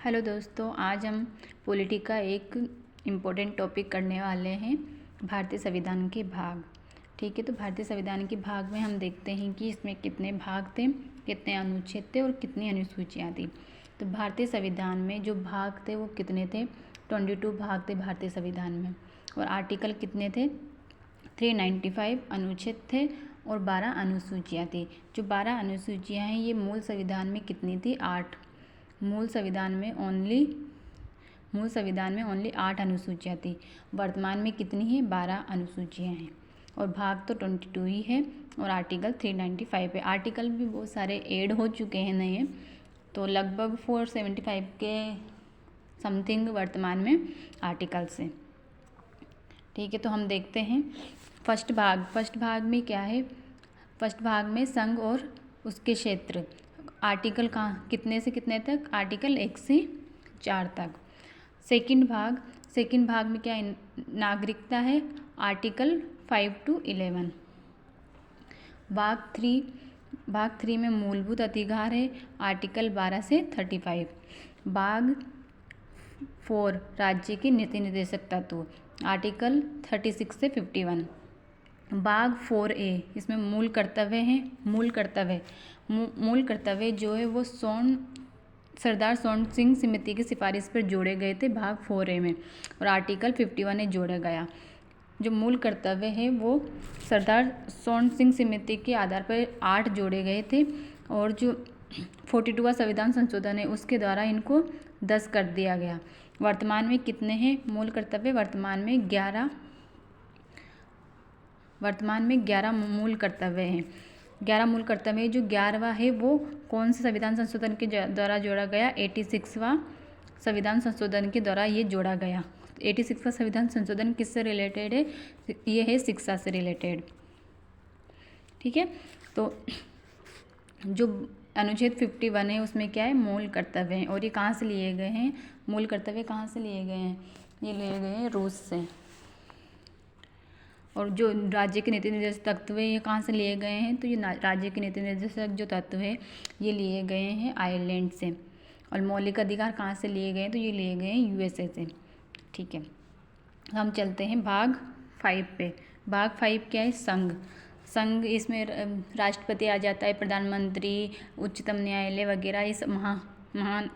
Hello दोस्तों, आज हम पॉलिटी का एक इम्पोर्टेंट टॉपिक करने वाले हैं, भारतीय संविधान के भाग। ठीक है, तो भारतीय संविधान के भाग में हम देखते हैं कि इसमें कितने भाग थे, कितने अनुच्छेद थे और कितनी अनुसूचियाँ थी। तो भारतीय संविधान में जो भाग थे वो कितने थे? 22 भाग थे भारतीय संविधान में। और आर्टिकल कितने थे? 395 अनुच्छेद थे और 12 अनुसूचियाँ थी। जो 12 अनुसूचियाँ हैं ये मूल संविधान में कितनी थी? 8। मूल संविधान में ओनली 8 अनुसूचियाँ थी। वर्तमान में कितनी है? 12 अनुसूचियाँ हैं और भाग तो 22 ही है और आर्टिकल 395 है। आर्टिकल भी बहुत सारे ऐड हो चुके हैं नए, तो लगभग 475 के समथिंग वर्तमान में आर्टिकल्स हैं। ठीक है, तो हम देखते हैं फर्स्ट भाग में क्या है। फर्स्ट भाग में संघ और उसके क्षेत्र, आर्टिकल कहाँ कितने से कितने तक? आर्टिकल 1 से 4 तक। सेकंड भाग में क्या है? नागरिकता है, आर्टिकल 5 to 11। भाग 3 में मूलभूत अधिकार है, आर्टिकल 12 से 35। भाग 4 राज्य के नीति निर्देशक तत्व, आर्टिकल 36 से 51। भाग 4A इसमें मूल कर्तव्य जो है वो सरदार सोन सिंह समिति की सिफारिश पर जोड़े गए थे भाग 4A में, और आर्टिकल 51 में जोड़ा गया। जो मूल कर्तव्य है वो सरदार सोन सिंह समिति के आधार पर 8 जोड़े गए थे, और जो 42वां संविधान संशोधन है उसके द्वारा इनको 10 कर दिया गया। वर्तमान में कितने हैं मूल कर्तव्य? वर्तमान में 11 मूल कर्तव्य हैं। 11 मूल कर्तव्य, जो 11वां है वो कौन से संविधान संशोधन के द्वारा जोड़ा गया? 86वां संविधान संशोधन के द्वारा ये जोड़ा गया। 86वां संविधान संशोधन किससे रिलेटेड है? ये है शिक्षा से रिलेटेड। ठीक है, तो जो अनुच्छेद 51 है उसमें क्या है? मूल कर्तव्य हैं। और ये कहाँ से लिए गए हैं? मूल कर्तव्य कहाँ से लिए गए हैं? ये लिए गए हैं रूस से। और जो राज्य के नीति निर्देशक तत्व है ये कहाँ से लिए गए हैं? तो ये राज्य के नीति निर्देशक जो तत्व है ये लिए गए हैं आयरलैंड से। और मौलिक अधिकार कहाँ से लिए गए हैं? तो ये लिए गए हैं USA से। ठीक है, हम चलते हैं भाग 5 पे। भाग 5 क्या है? संघ, इसमें राष्ट्रपति आ जाता है, प्रधानमंत्री, उच्चतम न्यायालय वगैरह, ये सब महान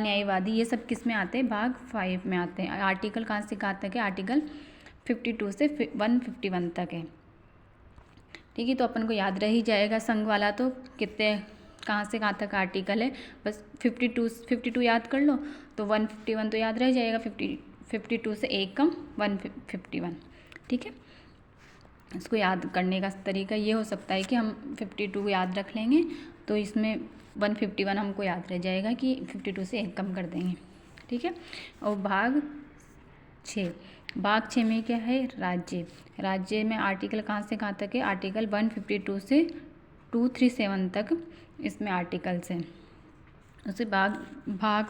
न्यायवादी, ये सब किस में आते हैं? भाग 5 में आते हैं। आर्टिकल कहाँ से कहाँ तक है? आर्टिकल 52 से 151 तक है। ठीक है, तो अपन को याद रह ही जाएगा संघ वाला, तो कितने कहाँ से कहाँ तक आर्टिकल है, बस 52 याद कर लो तो 151 तो याद रह जाएगा। 52 से एक कम 151। ठीक है, इसको याद करने का तरीका ये हो सकता है कि हम 52 याद रख लेंगे तो इसमें 151 हमको याद रह जाएगा कि 52 से एक कम कर देंगे। ठीक है, और भाग 6 में क्या है? राज्य में आर्टिकल कहाँ से कहाँ तक है? आर्टिकल 152 से 237 तक इसमें आर्टिकल्स हैं। उसे भाग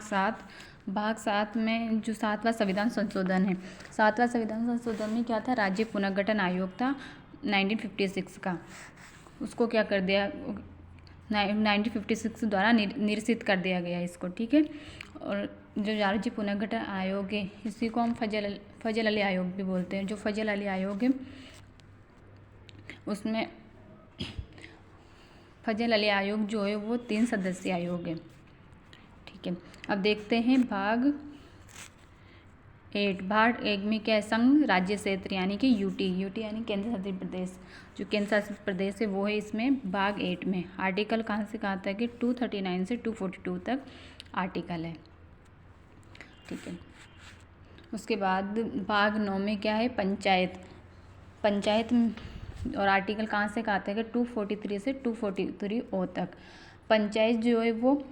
7 में जो 7वां संविधान संशोधन है, 7वां संविधान संशोधन में क्या था? राज्य पुनर्गठन आयोग था 1956 का, उसको क्या कर दिया? 1956 द्वारा निरसित कर दिया गया इसको। ठीक है, और जो राज्य पुनर्गठन आयोग है इसी को हम फजल अली आयोग भी बोलते हैं। जो फजल अली आयोग है उसमें फजल अली आयोग जो है वो 3 सदस्यीय आयोग है। ठीक है, अब देखते हैं भाग 8। भाग 1 में क्या है? संघ, राज्य, क्षेत्र यानी कि यूटी यानी केंद्र शासित प्रदेश। जो केंद्र शासित प्रदेश है वो है इसमें भाग 8 में। आर्टिकल कहाँ से कहाँ तक है? 239 से 242 तक आर्टिकल है। ठीक है, उसके बाद भाग 9 में क्या है? पंचायत और आर्टिकल कहाँ से कहाँ तक है? 243 से 243O तक। पंचायत जो है वो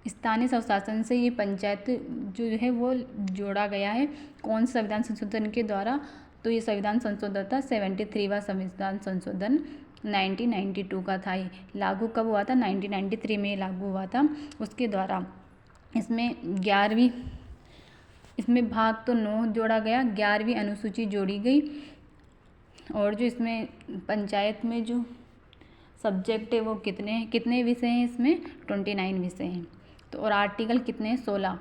स्थानीय स्वशासन से ये पंचायत जो है वो जोड़ा गया है। कौन से संविधान संशोधन के द्वारा? तो ये संविधान संशोधन था 73वां संविधान संशोधन 1992 का था। ये लागू कब हुआ था? 1993 में लागू हुआ था। उसके द्वारा इसमें भाग तो 9 जोड़ा गया, 11वीं अनुसूची जोड़ी गई। और जो इसमें पंचायत में जो सब्जेक्ट है वो कितने विषय हैं इसमें, 29 विषय हैं। तो और आर्टिकल कितने हैं, 16,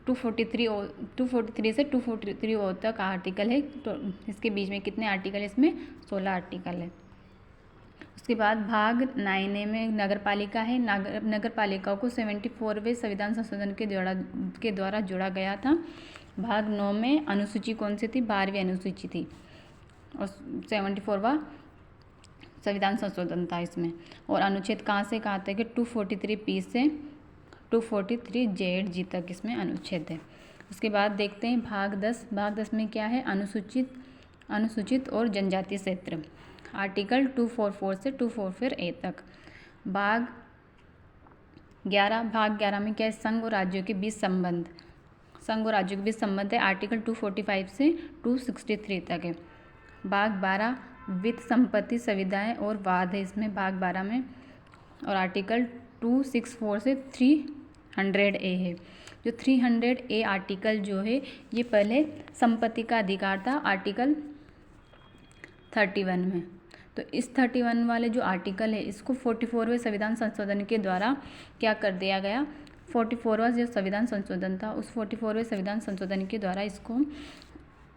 243 से 243 तक आर्टिकल है। तो इसके बीच में कितने आर्टिकल, इसमें 16 आर्टिकल है। उसके बाद भाग 9A में नगर पालिका है। नगर पालिका को 74वें संविधान संशोधन के द्वारा जोड़ा गया था। भाग 9 में अनुसूची कौन सी थी, 12वीं अनुसूची थी और 74वां संविधान संशोधन था इसमें। और अनुच्छेद कहाँ से कहाँ तक है, 243P से 243JG तक इसमें अनुच्छेद है। उसके बाद देखते हैं भाग 10। भाग 10 में क्या है, अनुसूचित और जनजातीय क्षेत्र, आर्टिकल 244 से 244A तक। भाग 11 में क्या है, संघ और राज्यों के बीच संबंध, है, आर्टिकल 245 से 263 तक है। भाग 12 वित्त संपत्ति सुविधाएं और वाद है इसमें भाग 12 में, और आर्टिकल 264 से 300A है। जो 300A आर्टिकल जो है ये पहले संपत्ति का अधिकार था आर्टिकल 31 में। तो इस 31 वाले जो आर्टिकल है इसको 44वें संविधान संशोधन के द्वारा क्या कर दिया गया, 44वां जो संविधान संशोधन था उस 44वें संविधान संशोधन के द्वारा इसको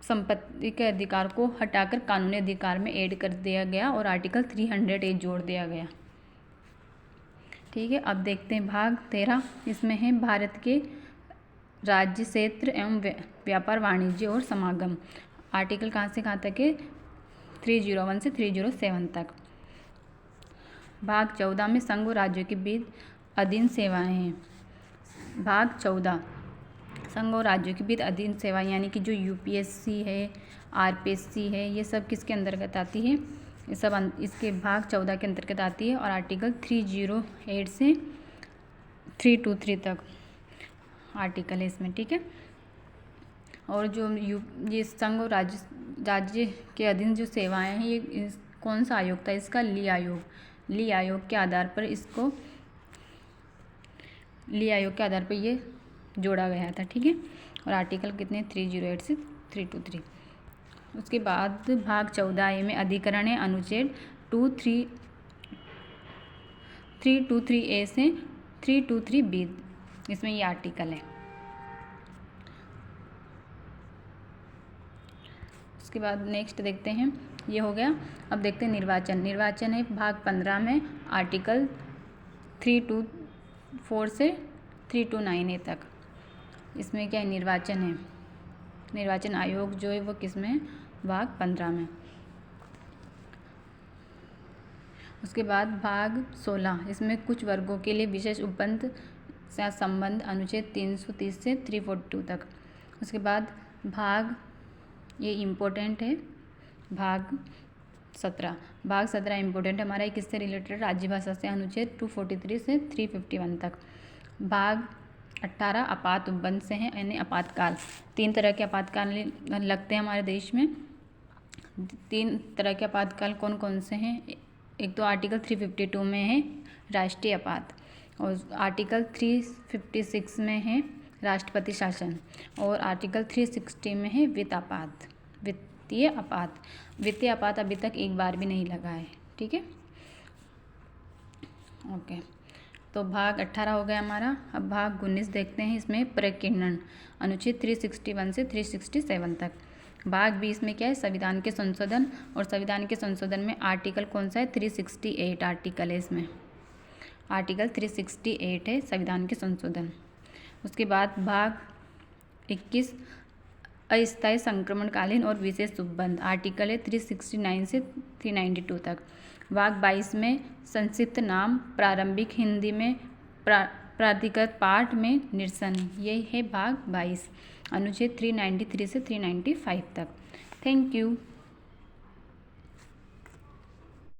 संपत्ति के अधिकार को हटाकर कानूनी अधिकार में ऐड कर दिया गया और आर्टिकल 300A जोड़ दिया गया। ठीक है, अब देखते हैं भाग 13। इसमें है भारत के राज्य, क्षेत्र एवं व्यापार, वाणिज्य और समागम। आर्टिकल कहाँ से कहाँ तक है, 301 से 307 तक। भाग 14 में संघ और राज्यों के बीच अधीन सेवाएं हैं। भाग 14 संघ और राज्यों के बीच अधीन सेवाएं यानी कि जो यूपीएससी है, आरपीएससी है, ये सब किसके अंतर्गत आती है, ये सब इसके भाग 14 के अंतर्गत आती है। और आर्टिकल 308 से 323 तक आर्टिकल है इसमें। ठीक है, और जो ये संघ और राज्य के अधीन जो सेवाएं हैं ये कौन सा आयोग था, इसका ली आयोग के आधार पर ये जोड़ा गया था। ठीक है, और आर्टिकल कितने, 308 से 323। उसके बाद भाग 14A में अधिकरण है, अनुच्छेद 323A से 323B, इसमें ये आर्टिकल है। उसके बाद नेक्स्ट देखते हैं, ये हो गया। अब देखते हैं निर्वाचन है भाग 15 में, आर्टिकल 324 से 329A तक। इसमें क्या है, निर्वाचन है, निर्वाचन आयोग जो है वो किस में है, भाग 15 में। उसके बाद भाग 16, इसमें कुछ वर्गों के लिए विशेष उपबंध से संबंध, अनुच्छेद 330 से 342 तक। उसके बाद भाग, ये इम्पोर्टेंट है, भाग 17 इम्पोर्टेंट है हमारा, किससे रिलेटेड, राज्य भाषा से, अनुच्छेद 243 से 351 तक। भाग 18 आपात उपबंध से हैं, यानी आपातकाल। 3 तरह के आपातकाल लगते हैं हमारे देश में। 3 तरह के आपातकाल कौन कौन से हैं, एक तो आर्टिकल 352 में है राष्ट्रीय आपात, और आर्टिकल 356 में है राष्ट्रपति शासन, और आर्टिकल 360 में है वित्तीय आपात अभी तक एक बार भी नहीं लगा है। ठीक है, ओके, तो भाग 18 हो गया हमारा। अब भाग 19 देखते हैं, इसमें प्रकीर्णन, अनुच्छेद 361 से 367 तक। भाग 20 में क्या है, संविधान के संशोधन, और संविधान के संशोधन में आर्टिकल कौन सा है, 368 आर्टिकल है इसमें, आर्टिकल 368 है संविधान के संशोधन। उसके बाद भाग 21 अस्थायी संक्रमणकालीन और विशेष उपबंध, आर्टिकल है 369 से 392 तक। भाग 22 में संक्षिप्त नाम, प्रारंभिक हिंदी में प्राधिकृत पाठ में निरसन, ये है भाग 22, अनुच्छेद 393 से 395 तक। Thank you.